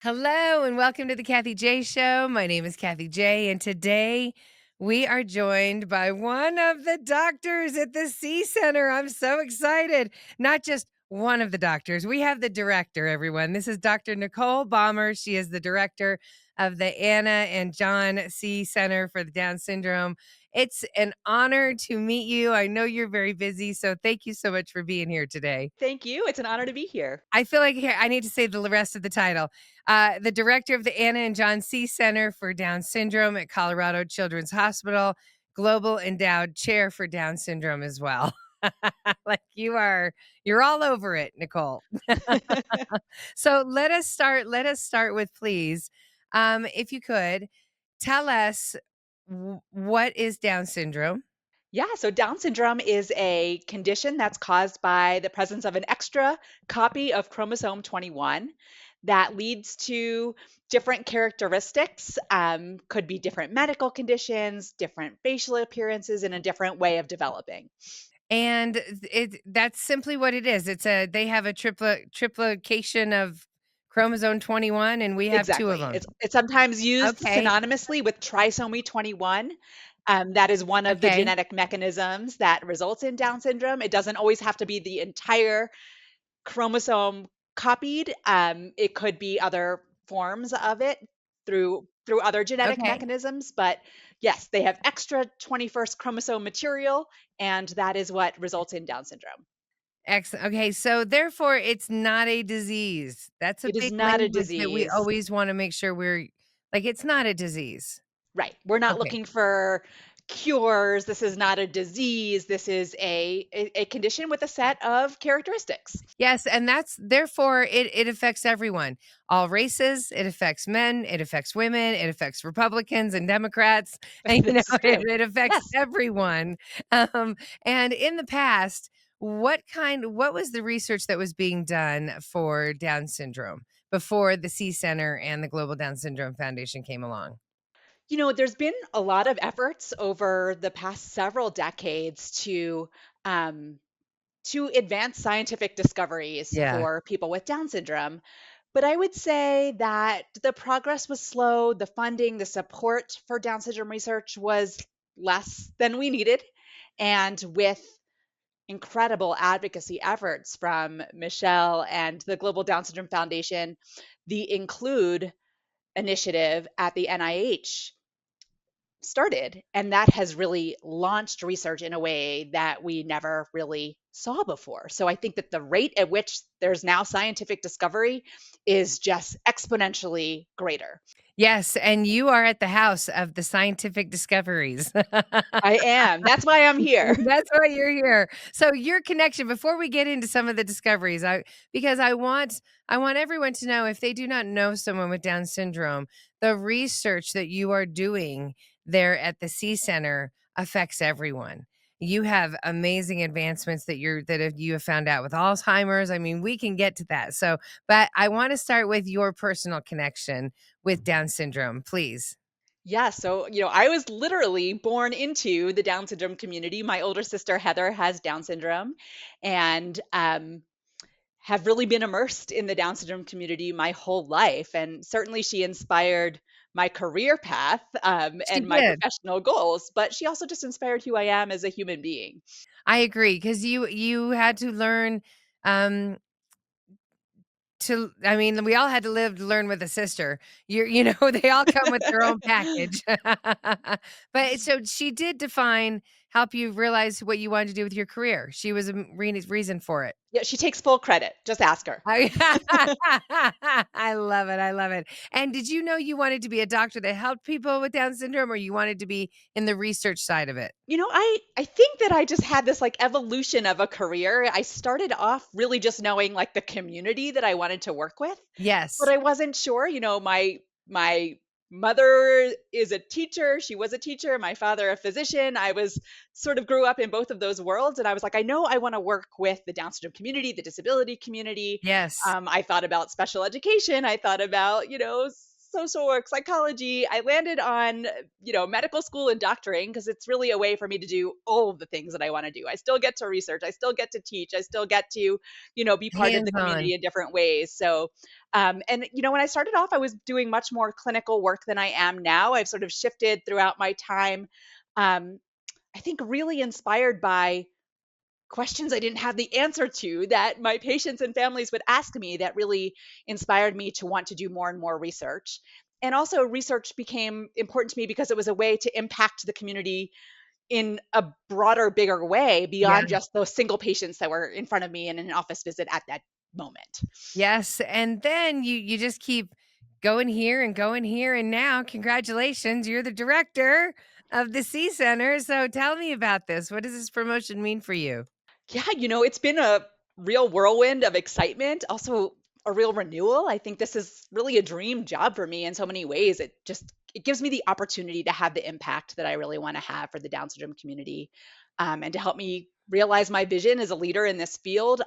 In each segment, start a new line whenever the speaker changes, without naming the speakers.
Hello and welcome to the Kathy J Show. My name is Kathy J, and today we are joined by one of the doctors at the Sie Center. I'm so excited. Not just one of the doctors, we have the director, everyone. This is Dr. Nicole Baumer. She is the director of the Anna and John Sie Center for the Down syndrome. It's an honor to meet you. I know you're very busy, so thank you so much for being here today.
Thank you. It's an honor to be here.
I feel like here I need to say the rest of the title. The director of the Anna and John Sie Center for Down Syndrome at Colorado Children's Hospital, Global Endowed Chair for Down Syndrome as well. Like you're all over it, Nicole. So let us start with please, if you could tell us what is Down syndrome.
Yeah, so Down syndrome is a condition that's caused by the presence of an extra copy of chromosome 21 that leads to different characteristics. Could be different medical conditions, different facial appearances, and a different way of developing.
And that's simply what it is. They have a triplication of chromosome 21 and we have 2 of
Exactly.
them.
It's sometimes used
Okay,
synonymously with trisomy 21. That is one of the
okay,
genetic mechanisms that results in Down syndrome. It doesn't always have to be the entire chromosome copied. It could be other forms of it through other genetic
okay.
mechanisms, but yes, they have extra 21st chromosome material, and that is what results in Down syndrome.
Excellent. Okay, so therefore it's not a disease. That's a
It is
big
not a
language that we
disease.
always wanna make sure we're like, it's not a disease.
Right. We're not
Okay.
looking for cures. This is not a disease. This is a condition with a set of characteristics.
Yes, and that's therefore it affects everyone, all races. It affects men, it affects women, it affects Republicans and Democrats, and
This is true.
it affects
Yes.
everyone. And in the past, what was the research that was being done for Down syndrome before the C Center and the Global Down Syndrome Foundation came along?
There's been a lot of efforts over the past several decades um, to advance scientific discoveries
Yeah.
for people with Down syndrome. But I would say that the progress was slow, the funding, the support for Down syndrome research was less than we needed. And with incredible advocacy efforts from Michelle and the Global Down Syndrome Foundation, the Include initiative at the NIH started. And that has really launched research in a way that we never really saw before. So I think that the rate at which there's now scientific discovery is just exponentially greater.
Yes, and you are at the house of the scientific discoveries.
I am. That's why I'm here.
That's why you're here. So your connection before we get into some of the discoveries, because I want everyone to know if they do not know someone with Down syndrome, the research that you are doing there at the C Center affects everyone. You have amazing advancements you have found out with Alzheimer's. I mean, we can get to that. So, but I want to start with your personal connection with Down syndrome, please.
Yeah, so, I was literally born into the Down syndrome community. My older sister, Heather, has Down syndrome and have really been immersed in the Down syndrome community my whole life. And certainly she inspired my career path
She
and my
did.
professional goals, but she also just inspired who I am as a human being.
I agree because you had to learn, um, I mean, we all had to learn with a sister. They all come with their own package. But so she did help you realize what you wanted to do with your career. She was a reason for it.
Yeah, she takes full credit. Just ask her.
I I love it, I love it. And did you know you wanted to be a doctor that helped people with Down syndrome, or you wanted to be in the research side of it?
I think that I just had this like evolution of a career. I started off really just knowing like the community that I wanted to work with, but
Yes.
I wasn't sure. My mother is a teacher. She was a teacher. My father a physician. I was sort of grew up in both of those worlds, and I was like, I know I want to work with the Down syndrome community, the disability community.
Yes.
I thought about special education. I thought about social work, psychology. I landed on, medical school and doctoring because it's really a way for me to do all of the things that I want to do. I still get to research, I still get to teach, I still get to, be part of the
Hands on.
community in different ways. So, and when I started off, I was doing much more clinical work than I am now. I've sort of shifted throughout my time. Um, I think really inspired by questions I didn't have the answer to that my patients and families would ask me that really inspired me to want to do more and more research. And also, research became important to me because it was a way to impact the community in a broader, bigger way
Yeah.
beyond just those single patients that were in front of me in an office visit at that moment.
Yes, and then you just keep going here, and now congratulations, you're the director of the Sie Center, so tell me about this. What does this promotion mean for you?
Yeah, it's been a real whirlwind of excitement, also a real renewal. I think this is really a dream job for me in so many ways. It gives me the opportunity to have the impact that I really want to have for the Down syndrome community, and to help me realize my vision as a leader in this field.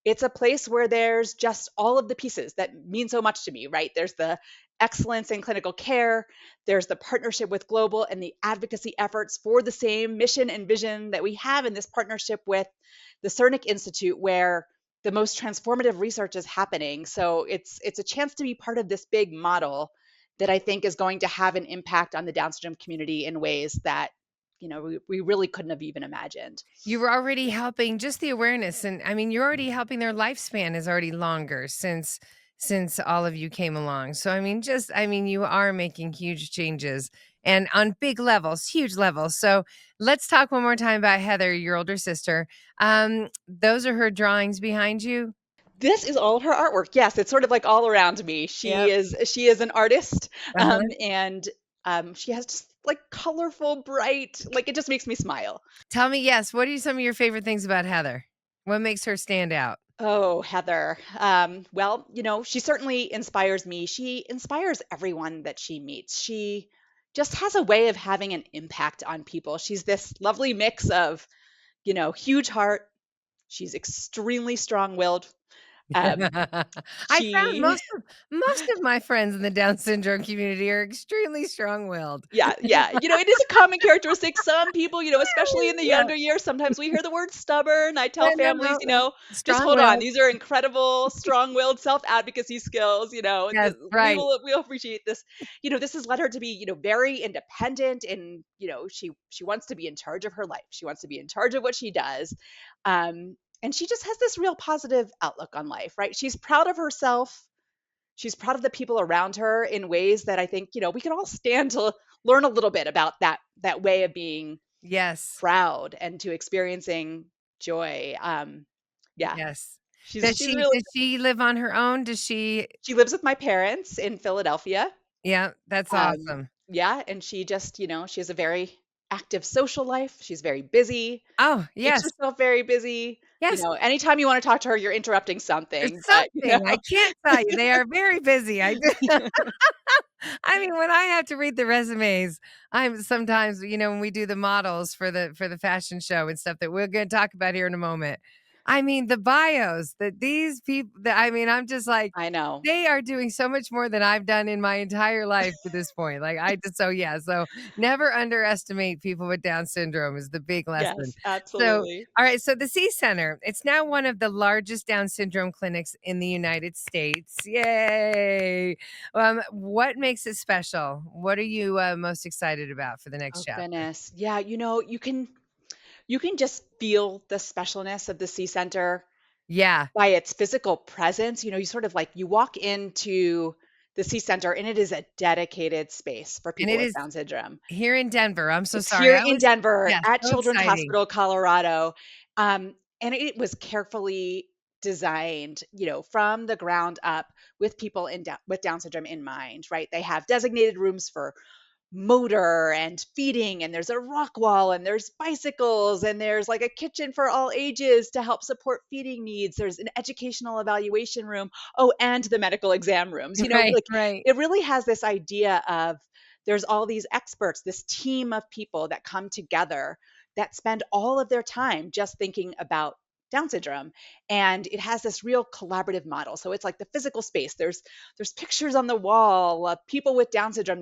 It's a place where there's just all of the pieces that mean so much to me, right? There's the excellence in clinical care, there's the partnership with Global and the advocacy efforts for the same mission and vision that we have in this partnership with the Cernic Institute, where the most transformative research is happening. So it's a chance to be part of this big model that I think is going to have an impact on the Down syndrome community in ways that we really couldn't have even imagined.
You were already helping just the awareness, and I mean, you're already helping their lifespan is already longer since all of you came along. So I mean, you are making huge changes and on big levels, huge levels. So let's talk one more time about Heather, your older sister. Those are her drawings behind you.
This is all of her artwork. Yes, it's sort of like all around me. She
Yep.
is she is an artist,
Uh-huh.
and she has just like colorful, bright, like it just makes me smile.
Tell me, yes, what are some of your favorite things about Heather? What makes her stand out?
Oh, Heather. Well, she certainly inspires me. She inspires everyone that she meets. She just has a way of having an impact on people. She's this lovely mix of, huge heart. She's extremely strong-willed. Um,
I found
she
most of my friends in the Down syndrome community are extremely strong-willed.
Yeah, yeah. It is a common characteristic. Some people, especially in the
Yeah,
younger years, sometimes we hear the word stubborn. I tell
yeah, no,
families,
no,
just hold on.
strong-willed.
These are incredible, strong-willed self-advocacy skills.
Yes,
We
right.
will appreciate this. This has led her to be, very independent, and she wants to be in charge of her life. She wants to be in charge of what she does. And she just has this real positive outlook on life, right? She's proud of herself. She's proud of the people around her in ways that I think, we can all stand to learn a little bit about that way of being
Yes,
proud and to experiencing joy. Yeah,
yes.
she's really
Does she live on her own? Does she
she lives with my parents in Philadelphia.
Yeah, that's awesome.
Yeah, and she just, she has a very active social life. She's very busy,
Oh,
keeps
yes,
herself very busy.
yes.
Anytime you want to talk to her, you're interrupting
It's
something, but
something, I can't tell you, they are very busy, I do. I mean, when I have to read the resumes, I'm sometimes, when we do the models for the fashion show and stuff that we're gonna talk about here in a moment. I mean, the bios that these people that I mean, I'm just like,
I know.
they are doing so much more than I've done in my entire life to this point. Like, I just so yeah, so never underestimate people with Down syndrome is the big lesson.
Yes,
So,
absolutely.
all right, so the Sie Center, it's now one of the largest Down syndrome clinics in the United States. Yay! What makes it special? What are you most excited about for the next
Oh
chapter?
goodness. Yeah, you can just feel the specialness of the Sie Center
Yeah,
by its physical presence. You sort of like you walk into the Sie Center and it is a dedicated space for
and
people
it
with
is
Down syndrome.
here in Denver. I'm so
It's
sorry.
here
I
in
was
Denver
Yeah,
at
so
Children's
exciting.
Hospital, Colorado. And it was carefully designed, from the ground up with people with Down syndrome in mind, right? They have designated rooms for motor and feeding, and there's a rock wall, and there's bicycles, and there's like a kitchen for all ages to help support feeding needs. There's an educational evaluation room. Oh, and the medical exam rooms.
Right,
Like
right.
it really has this idea of there's all these experts, this team of people that come together that spend all of their time just thinking about Down syndrome, and it has this real collaborative model. So it's like the physical space. There's pictures on the wall of people with Down syndrome.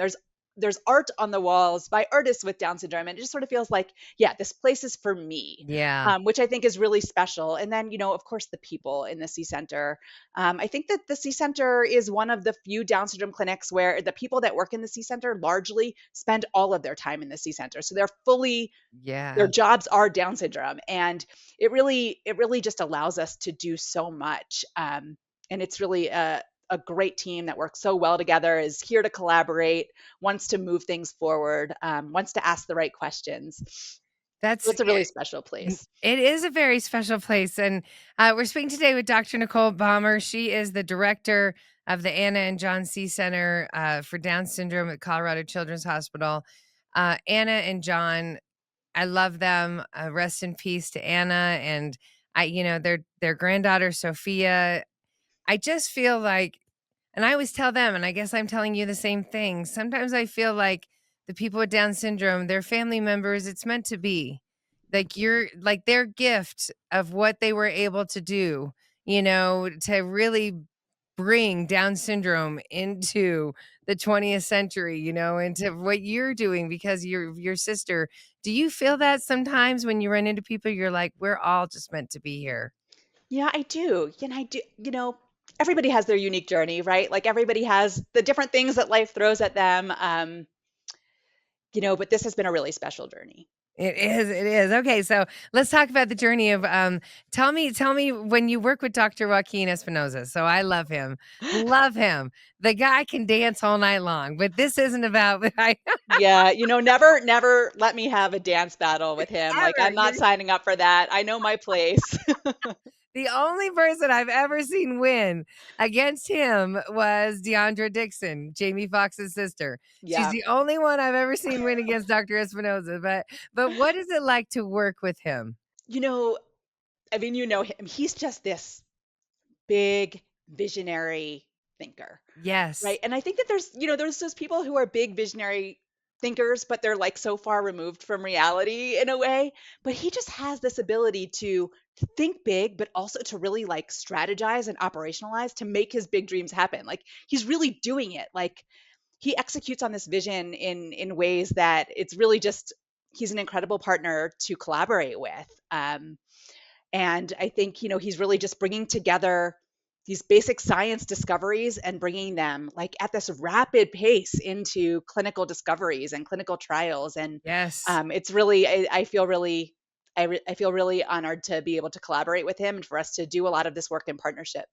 There's art on the walls by artists with Down syndrome, and it just sort of feels like, yeah, this place is for me,
Yeah.
which I think is really special. And then, of course, the people in the Sie Center. I think that the Sie Center is one of the few Down syndrome clinics where the people that work in the Sie Center largely spend all of their time in the Sie Center. So they're fully their
Yeah.
jobs are Down syndrome, and it really just allows us to do so much. And it's really a great team that works so well together, is here to collaborate, wants to move things forward, wants to ask the right questions. So
That's
it's a really special place.
it is a very special place, and, we're speaking today with Dr. Nicole Baumer. She is the director of the Anna and John C. Center, for Down syndrome at Colorado Children's Hospital. Anna and John, I love them. Rest in peace to Anna, and their granddaughter, Sophia. I just feel like, and I always tell them, and I guess I'm telling you the same thing. Sometimes I feel like the people with Down syndrome, their family members, it's meant to be. Like you're like their gift of what they were able to do, to really bring Down syndrome into the 20th century, into what you're doing because your sister. Do you feel that sometimes when you run into people, you're like, we're all just meant to be here?
Yeah, I do. And I do, everybody has their unique journey, right? Like everybody has the different things that life throws at them. But this has been a really special journey.
It is, it is. Okay, so let's talk about the journey of tell me when you work with Dr. Joaquin Espinoza. So I love him. Love him. The guy can dance all night long, but this isn't about I
Yeah, never let me have a dance battle with him. Like,
ever.
I'm not signing up for that. I know my place.
The only person I've ever seen win against him was Deandra Dixon, Jamie Foxx's sister. She's
Yeah.
the only one I've ever seen win against Dr. Espinoza. But what is it like to work with him?
You know, I mean, you know him. He's just this big visionary thinker.
Yes.
Right, and I think that there's those people who are big visionary thinkers, but they're, like, so far removed from reality in a way, but he just has this ability to think big, but also to really, like, strategize and operationalize to make his big dreams happen. Like, he's really doing it. Like, he executes on this vision in ways that it's really just he's an incredible partner to collaborate with. And I think, he's really just bringing together these basic science discoveries and bringing them like at this rapid pace into clinical discoveries and clinical trials. And
Yes.
it's really, I feel really, I feel really honored to be able to collaborate with him and for us to do a lot of this work in partnership.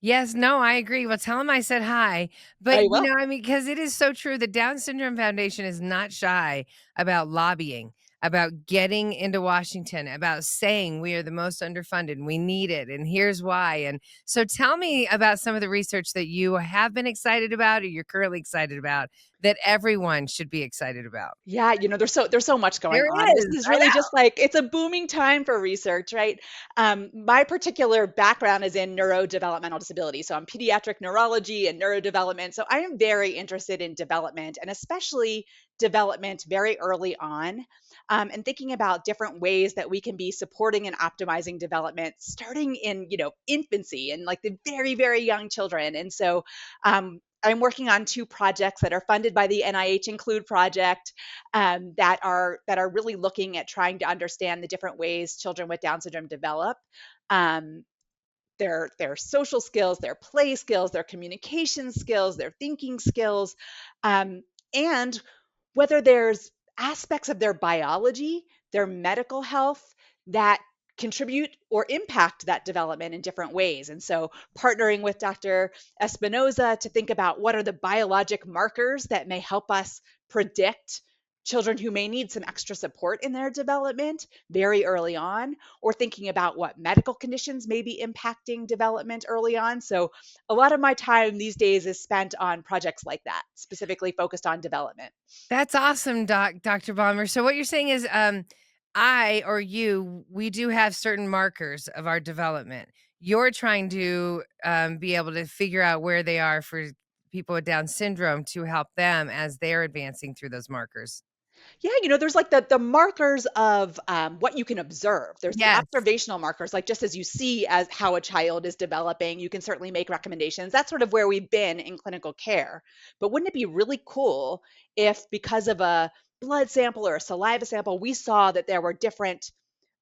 Yes, no, I agree. Well, tell him I said hi. But,
I will.
I mean, because it is so true. The Down Syndrome Foundation is not shy about lobbying, about getting into Washington, about saying we are the most underfunded and we need it. And here's why. And so tell me about some of the research that you have been excited about or you're currently excited about that everyone should be excited about.
Yeah, there's so much
There
going on. This
is.
is
I
really
know.
just like it's a booming time for research, right? My particular background is in neurodevelopmental disability, so I'm pediatric neurology and neurodevelopment. So I am very interested in development and especially development very early on, and thinking about different ways that we can be supporting and optimizing development, starting in infancy and like the very very young children. And so I'm working on two projects that are funded by the NIH Include project, that are really looking at trying to understand the different ways children with Down syndrome develop. Um, their social skills, their play skills, their communication skills, their thinking skills, um, and whether there's aspects of their biology, their medical health that contribute or impact that development in different ways. And so, partnering with Dr. Espinoza to think about what are the biologic markers that may help us predict children who may need some extra support in their development very early on, or thinking about what medical conditions may be impacting development early on. So, a lot of my time these days is spent on projects like that, specifically focused on development.
That's awesome, Dr. Balmer. So what you're saying is, I or you, we do have certain markers of our development. You're trying to be able to figure out where they are for people with Down syndrome to help them as they're advancing through those markers.
Yeah, there's like the markers of what you can observe. There's the
Yes.
observational markers, like just as you see as how a child is developing, you can certainly make recommendations. That's sort of where we've been in clinical care. But wouldn't it be really cool if, because of a blood sample or a saliva sample, we saw that there were different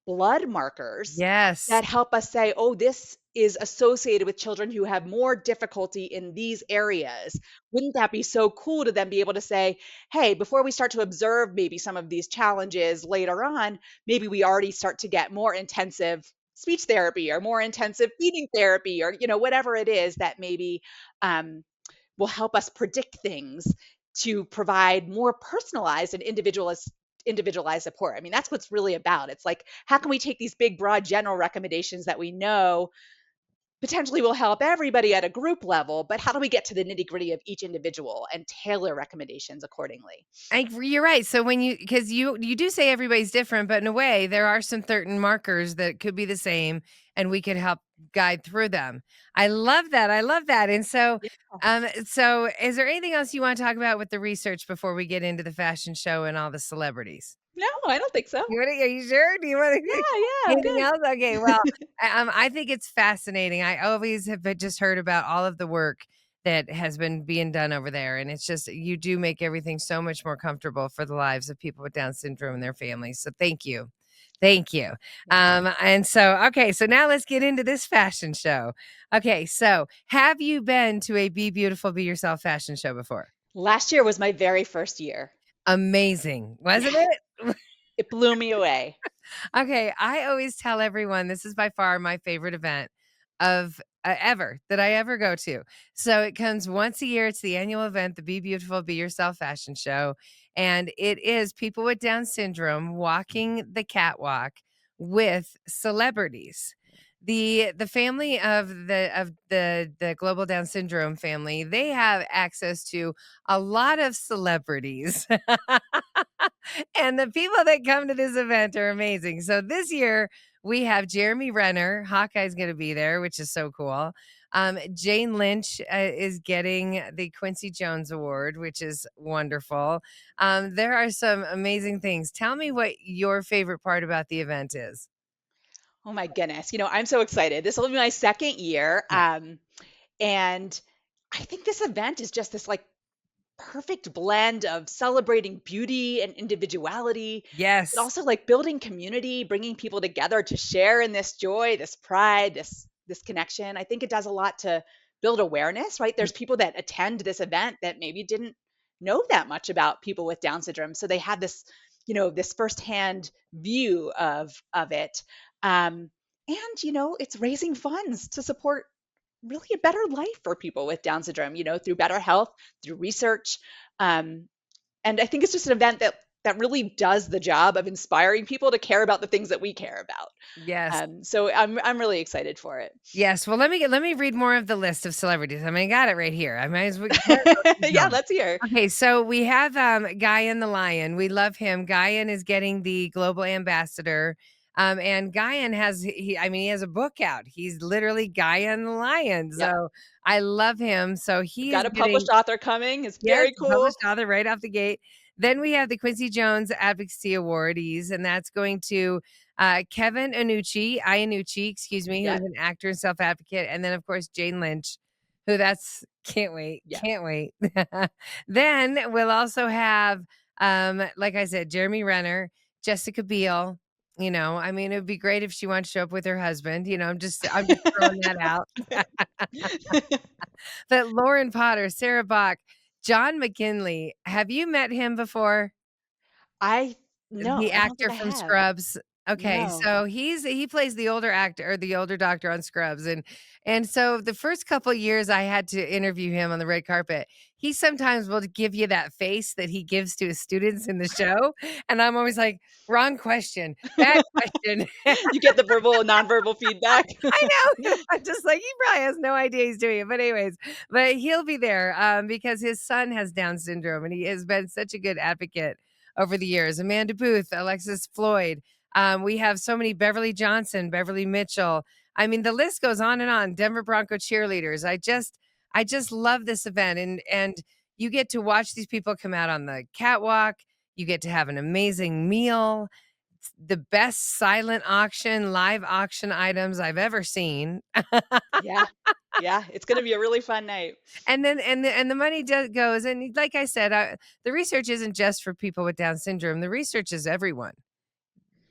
blood markers
Yes.
that help us say, oh, this is associated with children who have more difficulty in these areas. Wouldn't that be so cool to then be able to say, hey, before we start to observe maybe some of these challenges later on, maybe we already start to get more intensive speech therapy or more intensive feeding therapy or whatever it is that maybe um, will help us predict things to provide more personalized and individualized support. I mean, that's what's really about. It's like, how can we take these big, broad, general recommendations that we know potentially will help everybody at a group level, but how do we get to the nitty gritty of each individual and tailor recommendations accordingly?
You're right. So when because you do say everybody's different, but in a way, there are some certain markers that could be the same, and we could help guide through them. I love that. I love that. And so,
Yeah.
so is there anything else you want to talk about with the research before we get into the fashion show and all the celebrities?
No, I don't think so.
Are you sure? Do you want to
Yeah, yeah, I'm
anything
good.
else? Okay, well, I think it's fascinating. I always have just heard about all of the work that has been being done over there, and it's just you do make everything so much more comfortable for the lives of people with Down syndrome and their families. So thank you. Thank you.
Yeah.
And so, okay, so now let's get into this fashion show. Okay, so have you been to a Be Beautiful, Be Yourself fashion show before?
Last year was my very first year.
Amazing,
Yeah,
wasn't it?
it blew me away.
Okay, I always tell everyone this is by far my favorite event of ever that I ever go to. So it comes once a year. It's the annual event, the Be Beautiful, Be Yourself fashion show. And it is people with Down syndrome walking the catwalk with celebrities. The family of the global Down syndrome family, they have access to a lot of celebrities. And the people that come to this event are amazing. So this year we have Jeremy Renner. Hawkeye's going to be there, which is so cool. Jane Lynch is getting the Quincy Jones Award, which is wonderful. There are some amazing things. Tell me what your favorite part about the event is.
Oh my goodness. I'm so excited. This will be my second year.
Yeah.
And I think this event is just this like perfect blend of celebrating beauty and individuality, but
Yes.
also like building community, bringing people together to share in this joy, this pride, this connection. I think it does a lot to build awareness, right? There's people that attend this event that maybe didn't know that much about people with Down syndrome, so they have this, this firsthand view of it. And it's raising funds to support really a better life for people with Down syndrome, through better health, through research. Um, and I think it's just an event that really does the job of inspiring people to care about the things that we care about.
Yes.
So I'm really excited for it.
Yes. Well, let me read more of the list of celebrities. I mean, I got it right here. I might as well might as well keep
Yeah,
going.
let's hear.
Okay, so we have Guyan the Lion. We love him. Guyan is getting the global ambassador. And Guyan I mean, he has a book out. He's literally Guyan the Lion.
Yep.
So I love him. So
We've
he is
got a
getting,
published author coming. It's
yes,
very
a
cool.
published author right off the gate. Then we have the Quincy Jones Advocacy Awardees, and that's going to Kevin Iannucci, excuse me, who's
Yep.
an actor and self-advocate, and then of course Jane Lynch, who that's can't wait,
Yep.
can't wait. Then we'll also have, like I said, Jeremy Renner, Jessica Biel. I mean, it would be great if she wanted to show up with her husband. I'm just throwing that out. But Lauren Potter, Sarah Bach, John McGinley, have you met him before?
I No,
The
I don't think
actor
I
from
have.
Scrubs. Okay,
No.
so he plays the older actor or the older doctor on Scrubs, and so the first couple years I had to interview him on the red carpet. He sometimes will give you that face that he gives to his students in the show, and I'm always like, "Wrong question, bad question."
You get the verbal and nonverbal feedback.
I know. I'm just like, he probably has no idea he's doing it. But anyways, but he'll be there because his son has Down syndrome and he has been such a good advocate over the years. Amanda Booth, Alexis Floyd. We have so many Beverly Johnson, Beverly Mitchell. I mean, the list goes on and on. Denver Bronco cheerleaders. I just love this event. And you get to watch these people come out on the catwalk. You get to have an amazing meal. It's the best silent auction, live auction items I've ever seen.
Yeah. Yeah, it's gonna be a really fun night.
And then and the money goes, and like I said, the research isn't just for people with Down syndrome. The research is everyone.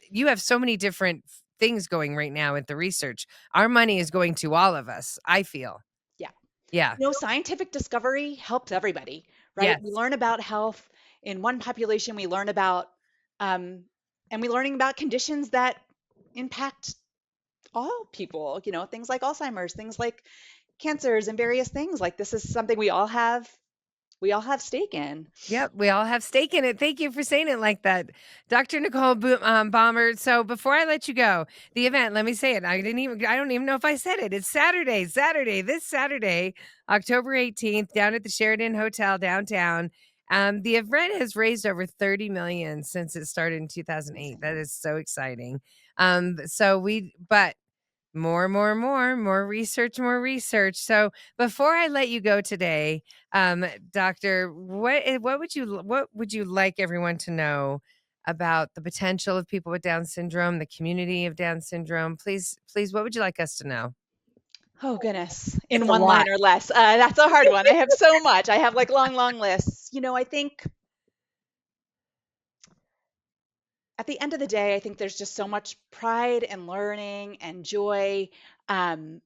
You have so many different things going right now with the research. Our money is going to all of us, I feel.
Yeah.
Yeah.
Scientific discovery helps everybody, right? We
Yes.
learn about health in one population, we learn about, um, and we're learning about conditions that impact all people, things like Alzheimer's, things like cancers and various things. Like this is something we all have stake in.
Yep, we all have stake in it. Thank you for saying it like that, Dr. Nicole Baumer. So before I let you go, the event, let me say it. I don't even know if I said it. It's this Saturday, October 18th, down at the Sheridan Hotel downtown. The event has raised over 30 million since it started in 2008.
Amazing.
That is so exciting. But more research, more research. So before I let you go today, doctor, what would you like everyone to know about the potential of people with Down syndrome, the community of Down syndrome? Please, what would you like us to know?
Oh goodness,
It's
in
a
one
lot.
line or less. That's a hard one. I have so much. I have like long, long lists. I think at the end of the day, I think there's just so much pride and learning and joy, um,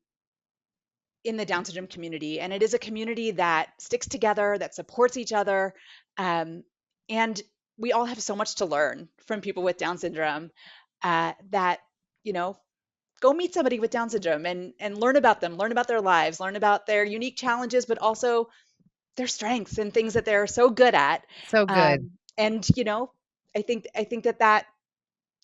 in the Down syndrome community. And it is a community that sticks together, that supports each other. Um, and we all have so much to learn from people with Down syndrome, that, you know, go meet somebody with Down syndrome and learn about them, learn about their lives, learn about their unique challenges, but also their strengths and things that they're so good at.
So good.
And I think that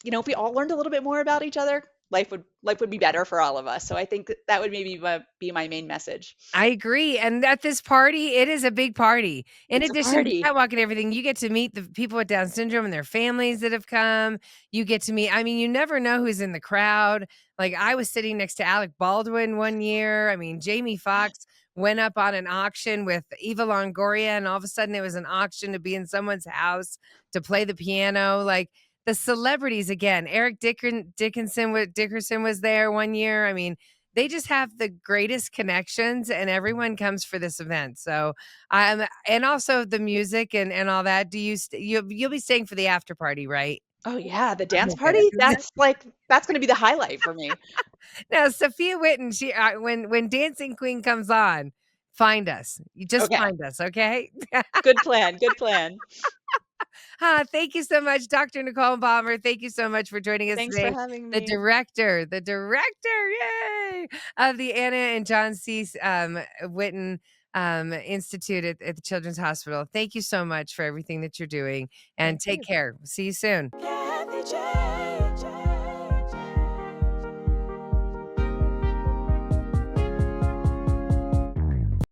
if we all learned a little bit more about each other, life would be better for all of us. So I think that would maybe be my main message.
I agree, and at this party, it is a big party. In
It's a
addition to
party.
catwalk and everything, you get to meet the people with Down syndrome and their families that have come. You get to meet you never know who's in the crowd. Like, I was sitting next to Alec Baldwin one year. Jamie Foxx went up on an auction with Eva Longoria, and all of a sudden, it was an auction to be in someone's house to play the piano. Like, the celebrities again, Dickerson was there one year. They just have the greatest connections, and everyone comes for this event. So, and also the music and all that. You'll be staying for the after party, right?
Oh yeah, the dance
Okay.
party. That's going to be the highlight for me.
Now, Sophia Witten, when Dancing Queen comes on, find us. You just
Okay,
find us, okay?
good plan. Good plan.
Thank you so much, Dr. Nicole Baumer. Thank you so much for joining us
Thanks for
today.
having
The
me.
director, yay, of the Anna and John C. Witten Institute at the Children's Hospital. Thank you so much for everything that you're doing, and
Thank
take
you.
care. See you soon.
Kathy J.